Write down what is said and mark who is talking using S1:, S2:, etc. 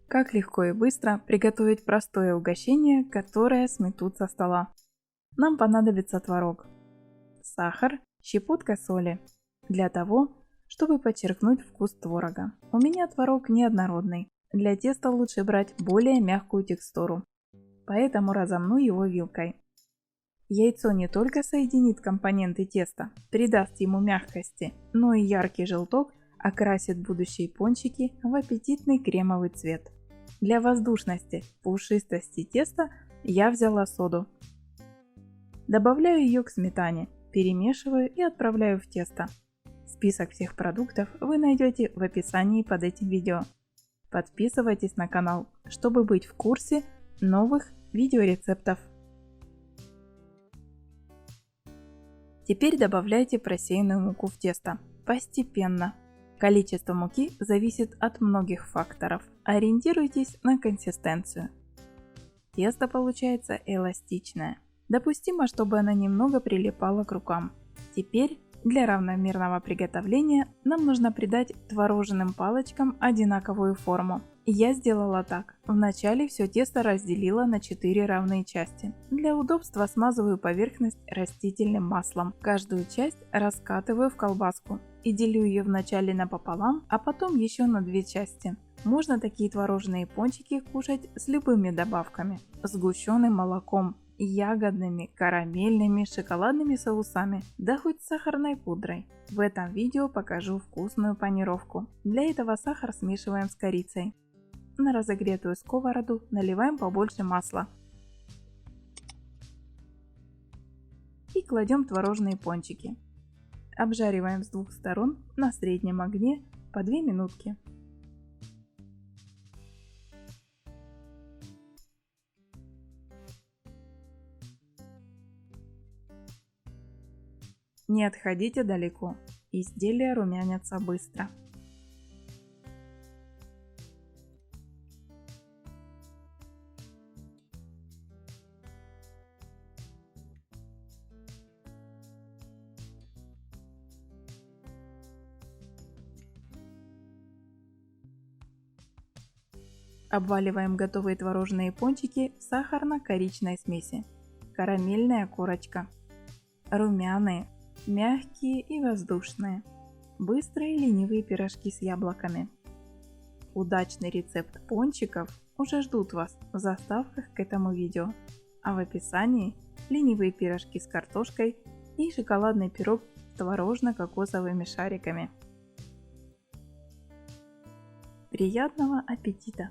S1: Как легко и быстро приготовить простое угощение, которое сметут со стола. Нам понадобится творог, сахар, щепотка соли для того, чтобы подчеркнуть вкус творога. У меня творог неоднородный. Для теста лучше брать более мягкую текстуру, поэтому разомну его вилкой. Яйцо не только соединит компоненты теста, придаст ему мягкости, но и яркий желток окрасит будущие пончики в аппетитный кремовый цвет. Для воздушности, пушистости теста я взяла соду. Добавляю ее к сметане, перемешиваю и отправляю в тесто. Список всех продуктов вы найдете в описании под этим видео. Подписывайтесь на канал, чтобы быть в курсе новых видеорецептов. Теперь добавляйте просеянную муку в тесто постепенно. Количество муки зависит от многих факторов. Ориентируйтесь на консистенцию. Тесто получается эластичное. Допустимо, чтобы оно немного прилипало к рукам. Теперь для равномерного приготовления нам нужно придать творожным палочкам одинаковую форму. Я сделала так. Вначале все тесто разделила на 4 равные части. Для удобства смазываю поверхность растительным маслом. Каждую часть раскатываю в колбаску и делю ее вначале напополам, а потом еще на 2 части. Можно такие творожные пончики кушать с любыми добавками. Сгущенным молоком, ягодными, карамельными, шоколадными соусами, да хоть с сахарной пудрой. В этом видео покажу вкусную панировку. Для этого сахар смешиваем с корицей. На разогретую сковороду наливаем побольше масла и кладем творожные пончики. Обжариваем с двух сторон на среднем огне по 2 минутки. Не отходите далеко, изделия румянятся быстро. Обваливаем готовые творожные пончики в сахарно-коричной смеси. Карамельная корочка. Румяные, мягкие и воздушные. Быстрые ленивые пирожки с яблоками. Удачный рецепт пончиков уже ждут вас в заставках к этому видео. А в описании ленивые пирожки с картошкой и шоколадный пирог с творожно-кокосовыми шариками. Приятного аппетита!